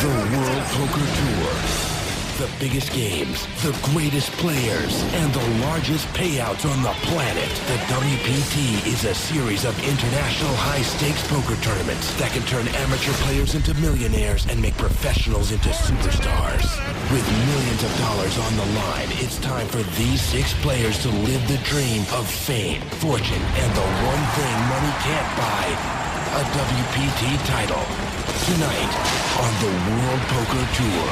The World Poker Tour. The biggest games, the greatest players, and the largest payouts on the planet. The WPT is a series of international high-stakes poker tournaments that can turn amateur players into millionaires and make professionals into superstars. With millions of dollars on the line, it's time for these 6 players to live the dream of fame, fortune, and the one thing money can't buy, a WPT title. Tonight on the World Poker Tour.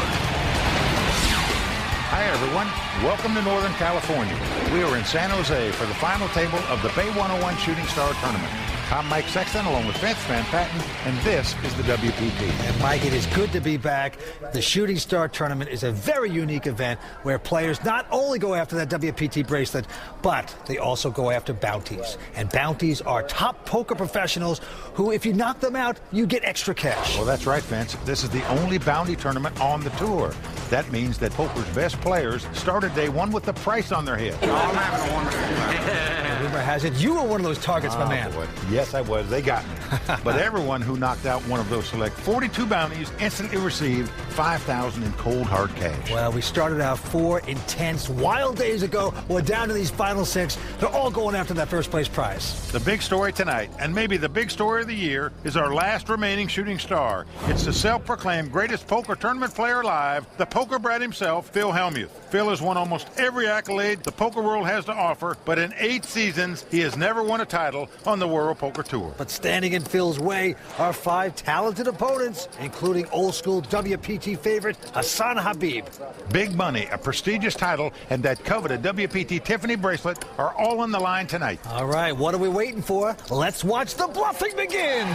Hi, everyone. Welcome to Northern California. We are in San Jose for the final table of the Bay 101 Shooting Star Tournament. I'm Mike Sexton along with Vince Van Patten, and this is the WPT. And Mike, it is good to be back. The Shooting Star Tournament is a very unique event where players not only go after that WPT bracelet, but they also go after bounties. And bounties are top poker professionals who, if you knock them out, you get extra cash. Well, that's right, Vince. This is the only bounty tournament on the tour. That means that poker's best players started day one with the price on their head. Oh, I'm having a wonderful time. Rumor has it you were one of those targets, my man. Boy. Yes, I was. They got me. But everyone who knocked out one of those select 42 bounties instantly received $5,000 in cold, hard cash. Well, we started out 4 intense, wild days ago. We're down to these final 6. They're all going after that first place prize. The big story tonight, and maybe the big story of the year, is our last remaining shooting star. It's the self-proclaimed greatest poker tournament player alive, the poker brat himself, Phil Hellmuth. Phil has won almost every accolade the poker world has to offer, but in 8 seasons, he has never won a title on the World Poker Tour. But standing in Phil's way are 5 talented opponents, including old-school WPT favorite Hasan Habib. Big money, a prestigious title, and that coveted WPT Tiffany bracelet are all on the line tonight. All right, what are we waiting for? Let's watch the bluffing begin.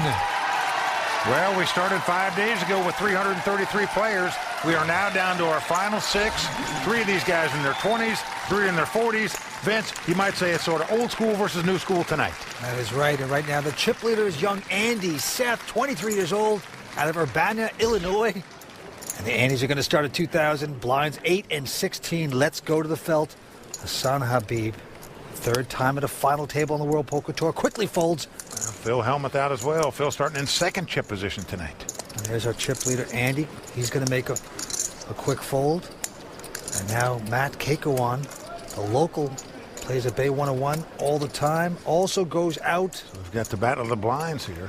Well, we started 5 days ago with 333 players. We are now down to our final 6. 3 of these guys in their 20s, 3 in their 40s. Vince, you might say it's sort of old school versus new school tonight. That is right. And right now, the chip leader is young Andy Seth, 23 years old, out of Urbana, Illinois. And the Andes are going to start at 2,000. Blinds 8 and 16. Let's go to the felt. Hasan Habib, 3rd time at a final table on the World Poker Tour, quickly folds. Phil Hellmuth out as well. Phil starting in 2nd chip position tonight. And there's our chip leader, Andy. He's going to make a quick fold. And now Matt Keikoan, the local, plays at Bay 101 all the time. Also goes out. So we've got the battle of the blinds here.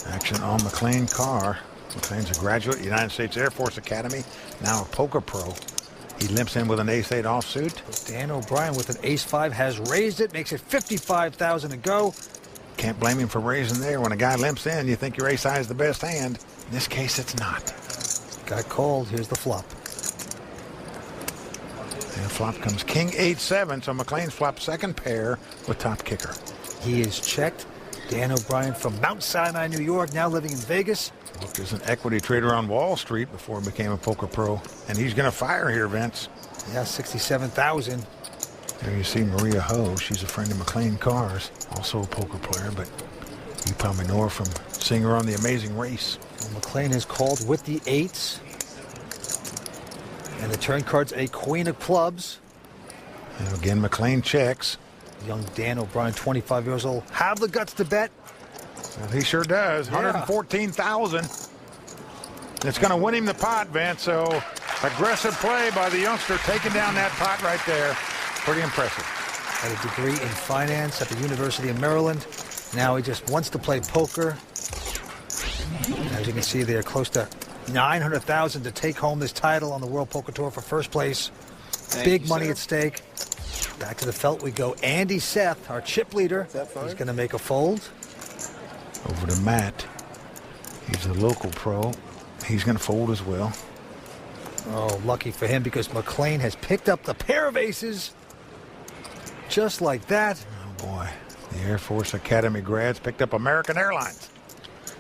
Action on McLean Karr. McLean's a graduate, United States Air Force Academy, now a poker pro. He limps in with an ace-8 offsuit. Dan O'Brien with an ace-5 has raised it, makes it $55,000 to go. Can't blame him for raising there. When a guy limps in, you think your ace-high is the best hand. In this case, it's not. Got called. Here's the flop. And the flop comes King 8-7, so McLean's flopped 2nd pair with top kicker. He is checked. Dan O'Brien from Mount Sinai, New York, now living in Vegas. Worked as an equity trader on Wall Street before he became a poker pro. And he's going to fire here, Vince. Yeah, $67,000. There you see Maria Ho. She's a friend of McLean Karr's, also a poker player, but you probably know her from seeing her on The Amazing Race. Well, McLean has called with the 8s. And the turn card's a queen of clubs. And again, McLean checks. Young Dan O'Brien, 25 years old, have the guts to bet. Well, he sure does. Yeah. $114,000. It's going to win him the pot, Vince. So aggressive play by the youngster, taking down that pot right there. Pretty impressive. Had a degree in finance at the University of Maryland. Now he just wants to play poker. As you can see, they're close to $900,000 to take home this title on the World Poker Tour for 1st place. Big money at stake. Back to the felt we go. Andy Seth, our chip leader. He's going to make a fold. Over to Matt. He's a local pro. He's going to fold as well. Oh, lucky for him because McLean has picked up the pair of aces. Just like that. Oh, boy. The Air Force Academy grads picked up American Airlines.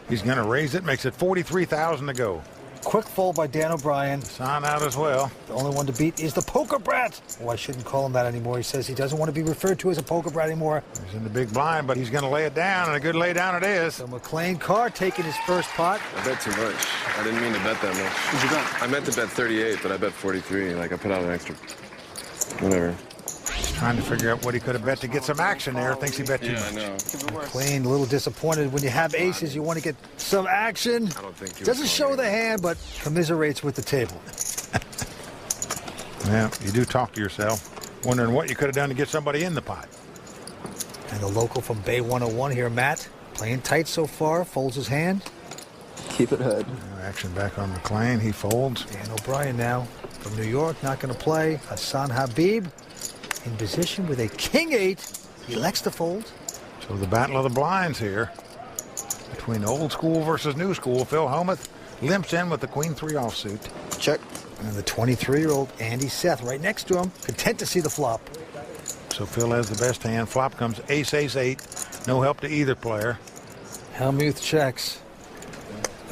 He's going to raise it, makes it $43,000 to go. Quick fold by Dan O'Brien. Sign out as well. The only one to beat is the poker brat. Oh, I shouldn't call him that anymore. He says he doesn't want to be referred to as a poker brat anymore. He's in the big blind, but he's going to lay it down, and a good lay down it is. So McLean Karr taking his first pot. I bet too much. I didn't mean to bet that much. What'd you bet? I meant to bet 38, but I bet 43. Like, I put out an extra. Whatever. He's trying to figure out what he could have bet to get some action there. Thinks he bet too much. I know. McLean a little disappointed. When you have aces, you want to get some action. I don't think he Doesn't was show the hand, but commiserates with the table. Yeah, you do talk to yourself, wondering what you could have done to get somebody in the pot. And the local from Bay 101 here, Matt, playing tight so far, folds his hand. Keep it hood. Action back on McLean. He folds. Dan O'Brien now from New York, not going to play. Hasan Habib in position with a king-8. He elects to fold. So the battle of the blinds here between old school versus new school. Phil Hellmuth limps in with the queen-3 offsuit. Check. And the 23-year-old Andy Seth right next to him, content to see the flop. So Phil has the best hand. Flop comes ace, ace, 8. No help to either player. Hellmuth checks.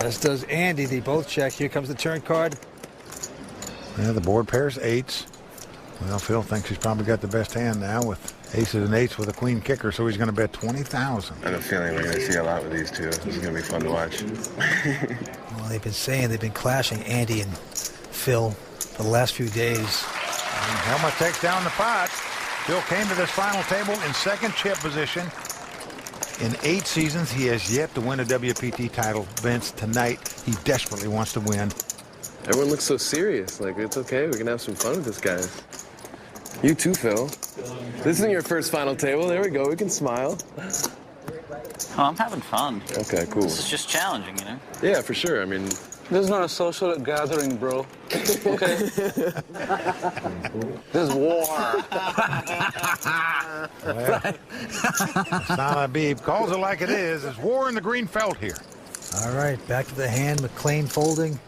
As does Andy. They both check. Here comes the turn card. Yeah, the board pairs 8s. Well, Phil thinks he's probably got the best hand now with aces and 8s with a queen kicker, so he's going to bet 20,000. I have a feeling we're going to see a lot with these two. This is going to be fun to watch. Well, they've been saying they've been clashing, Andy and Phil, for the last few days. And Hellmuth takes down the pot. Phil came to this final table in second chip position. In 8 seasons, he has yet to win a WPT title. Vince, tonight, he desperately wants to win. Everyone looks so serious. Like, it's okay. We can have some fun with this, guys. You too, Phil. This isn't your first final table. There we go. We can smile. Oh, I'm having fun. Okay, cool. This is just challenging, you know? Yeah, for sure. I mean, this is not a social gathering, bro. Okay? This is war. Well, Hasan Habib calls it like it is. It's war in the green felt here. All right, back to the hand. McLean folding.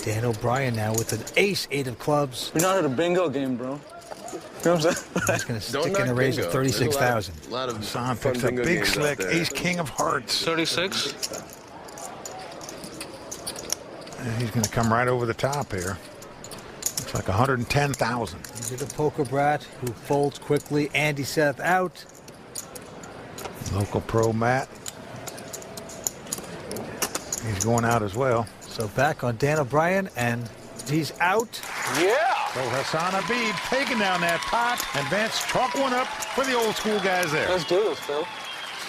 Dan O'Brien now with an ace, 8 of clubs. We're not at a bingo game, bro. You know what I'm saying? He's going to stick in a raise of 36,000. A lot of Hasan fun picks a bingo big games out slick there. ace, king of hearts. 36. And he's going to come right over the top here. Looks like 110,000. These are the poker brat who folds quickly. Andy Seth out. Local pro Matt. He's going out as well. So back on Dan O'Brien, and he's out. Yeah! So Hasan Habib taking down that pot, and Vince chalk one up for the old school guys there. Let's do this, Phil.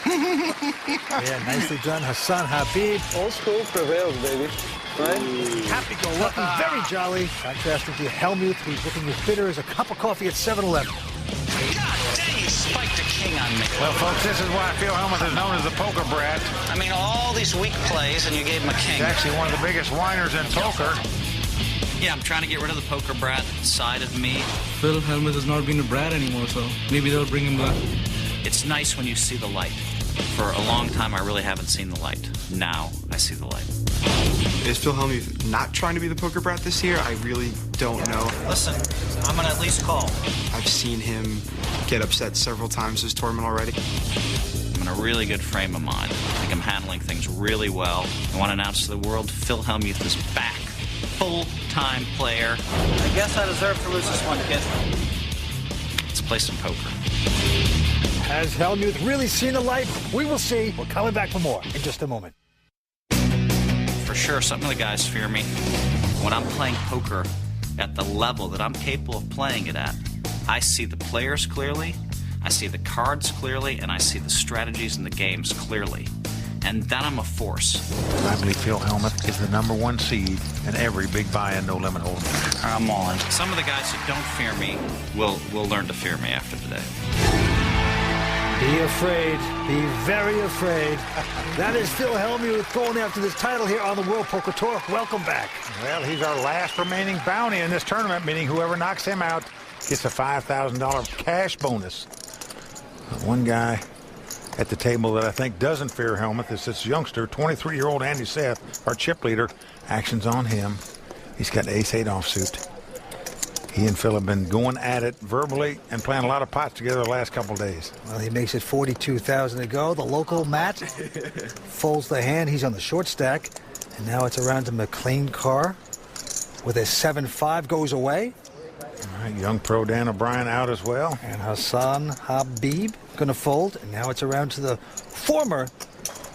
Yeah, nicely done, Hasan Habib. Old school prevails, baby. Right? Happy-go-lucky, very jolly. Contrasting to Hellmuth, who's looking as bitter as a cup of coffee at 7-Eleven. God dang, you spiked a king on me. Well, folks, this is why Phil Hellmuth is known as the poker brat. I mean, all these weak plays, and you gave him a king. He's actually one of the biggest whiners in poker. Yeah, I'm trying to get rid of the poker brat side of me. Phil Hellmuth has not been a brat anymore, so maybe they'll bring him back. It's nice when you see the light. For a long time, I really haven't seen the light. Now, I see the light. Is Phil Hellmuth not trying to be the poker brat this year? I really don't know. Listen, I'm going to at least call. I've seen him get upset several times this tournament already. I'm in a really good frame of mind. I think I'm handling things really well. I want to announce to the world, Phil Hellmuth is back. Full-time player. I guess I deserve to lose this one, kid. Let's play some poker. Has Hellmuth really seen the light? We will see. We're coming back for more in just a moment. For sure, some of the guys fear me. When I'm playing poker at the level that I'm capable of playing it at, I see the players clearly, I see the cards clearly, and I see the strategies and the games clearly. And then I'm a force. I believe Phil Hellmuth is the #1 seed in every big buy-in, no limit hold'em. I'm on. Some of the guys that don't fear me will learn to fear me after today. Be afraid. Be very afraid. That is Phil Hellmuth going after this title here on the World Poker Tour. Welcome back. Well, he's our last remaining bounty in this tournament, meaning whoever knocks him out gets a $5,000 cash bonus. One guy at the table that I think doesn't fear Hellmuth is this youngster, 23-year-old Andy Seth, our chip leader. Action's on him. He's got ace-8 offsuit. He and Phil have been going at it verbally and playing a lot of pots together the last couple of days. Well, he makes it 42,000 to go. The local Matt folds the hand. He's on the short stack. And now it's around to McLean Karr with a 7-5 goes away. All right, young pro Dan O'Brien out as well. And Hasan Habib going to fold. And now it's around to the former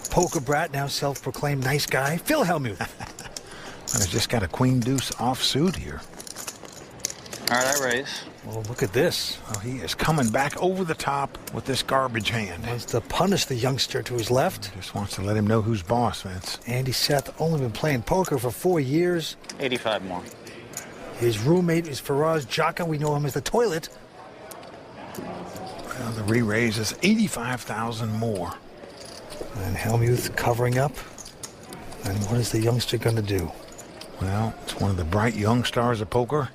poker brat, now self-proclaimed nice guy, Phil Hellmuth. And he's just got a queen-deuce offsuit here. All right, I raise. Well, look at this. Oh, he is coming back over the top with this garbage hand. Wants to punish the youngster to his left. Just wants to let him know who's boss, Vince. Andy Seth only been playing poker for 4 years. 85 more. His roommate is Faraz Jaka. We know him as the Toilet. Well, the re-raise is 85,000 more. And Hellmuth covering up. And what is the youngster going to do? Well, it's one of the bright young stars of poker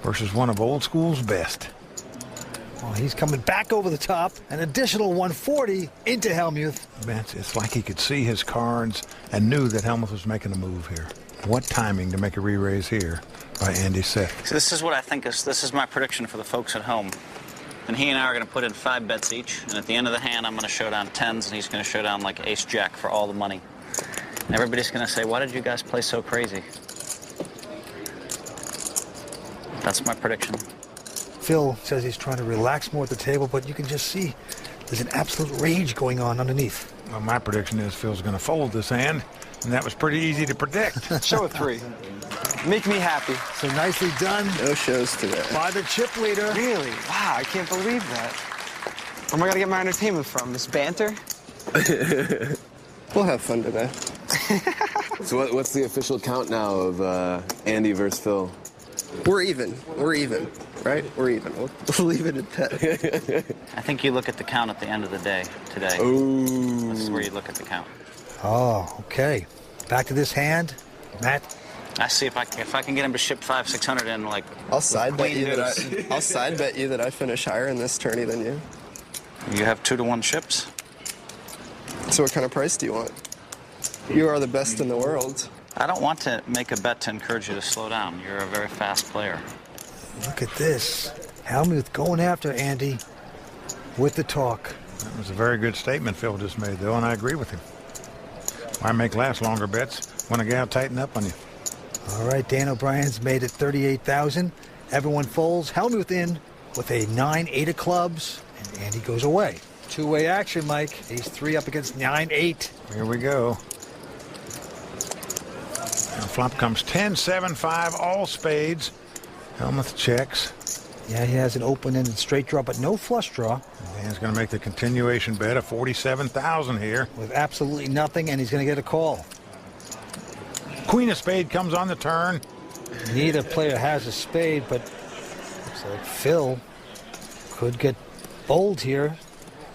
versus one of old school's best. Well, he's coming back over the top. An additional 140 into Hellmuth. Vince, it's like he could see his cards and knew that Hellmuth was making a move here. What timing to make a re-raise here by Andy Seth. So this is what I think this is my prediction for the folks at home. And he and I are going to put in 5 bets each. And at the end of the hand, I'm going to show down 10s, and he's going to show down like ace-jack for all the money. And everybody's going to say, why did you guys play so crazy? That's my prediction. Phil says he's trying to relax more at the table, but you can just see there's an absolute rage going on underneath. Well, my prediction is Phil's going to fold this hand, and that was pretty easy to predict. Show a 3. Make me happy. So nicely done. No shows today. By the chip leader. Really? Wow, I can't believe that. Where am I going to get my entertainment from? This banter? We'll have fun today. So what's the official count now of Andy versus Phil? We're even. We're even, right? We're even. We'll leave it at that. I think you look at the count at the end of the day today. Ooh. This is where you look at the count. Oh, okay. Back to this hand. Matt. I see if I can get him to ship 500-600 in, like. I'll side bet you that I finish higher in this tourney than you. You have 2-to-1 ships. So what kind of price do you want? You are the best in the world. I don't want to make a bet to encourage you to slow down. You're a very fast player. Look at this. Hellmuth going after Andy with the talk. That was a very good statement Phil just made, though, and I agree with him. Why make last longer bets when a gal tighten up on you? All right, Dan O'Brien's made it 38,000. Everyone folds. Hellmuth in with a 9-8 of clubs, and Andy goes away. Two-way action, Mike. Ace-3 up against 9-8. Here we go. Now flop comes 10-7-5, all spades. Hellmuth checks. Yeah, he has an open-ended straight draw, but no flush draw. Dan's going to make the continuation bet of 47,000 here. With absolutely nothing, and he's going to get a call. Queen of spade comes on the turn. Neither player has a spade, but looks like Phil could get bold here.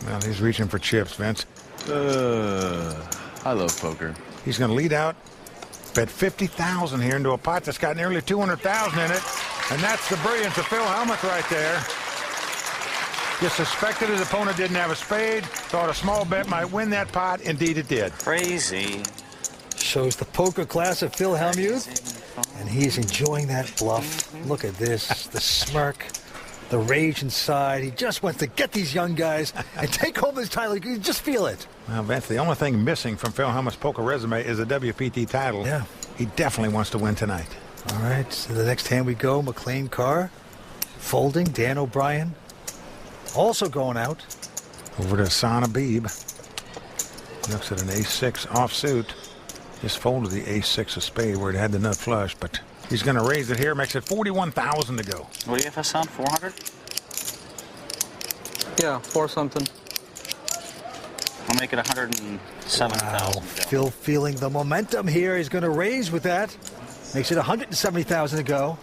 Well, he's reaching for chips, Vince. I love poker. He's going to lead out, bet 50,000 here into a pot that's got nearly 200,000 in it. And that's the brilliance of Phil Hellmuth right there. Just suspected his opponent didn't have a spade, thought a small bet might win that pot. Indeed it did. Crazy. Shows the poker class of Phil Hellmuth, and he's enjoying that bluff. Look at this, the smirk, the rage inside. He just wants to get these young guys and take home this title. You can just feel it. Well, Vince, the only thing missing from Phil Hellmuth's poker resume is a WPT title. Yeah. He definitely wants to win tonight. All right, so the next hand we go, McLean Karr, folding, Dan O'Brien, also going out. Over to Hasan Habib. Looks at an ace-6 offsuit. Just folded the ace-6 of spade where it had the nut flush, but he's going to raise it here. Makes it 41,000 to go. What do you have, Hasan? 400? Yeah, 4 something. I'll make it 107,000. Wow, Phil feeling the momentum here. He's going to raise with that. Makes it 170,000 to go.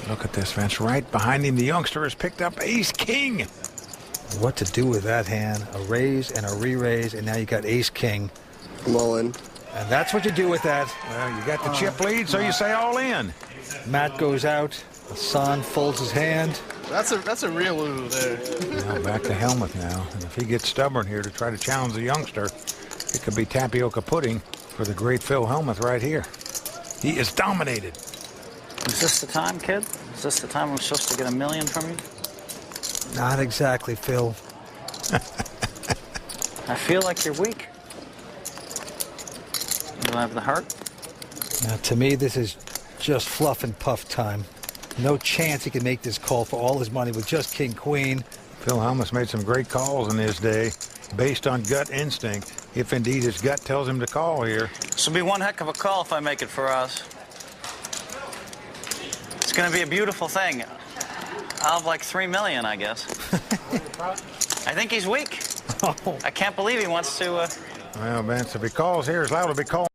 Look at this, Vince. Right behind him, the youngster has picked up ace-king. What to do with that hand? A raise and a re-raise, and now you got ace-king. I'm all in. And that's what you do with that. Well, you got the chip lead, so you say all in. Matt goes out. Hasan folds his hand. That's a real ooh there. Now back to Hellmuth now. And if he gets stubborn here to try to challenge the youngster, it could be tapioca pudding for the great Phil Hellmuth right here. He is dominated. Is this the time, kid? Is this the time I'm supposed to get $1 million from you? Not exactly, Phil. I feel like you're weak. You don't have the heart? Now, to me, this is just fluff and puff time. No chance he can make this call for all his money with just king-queen. Phil Hellmuth made some great calls in his day based on gut instinct, if indeed his gut tells him to call here. This will be one heck of a call if I make it for us. It's going to be a beautiful thing. of like 3 million, I guess. I think he's weak. I can't believe he wants to. Well, Vince, if he calls here, it's liable to be called.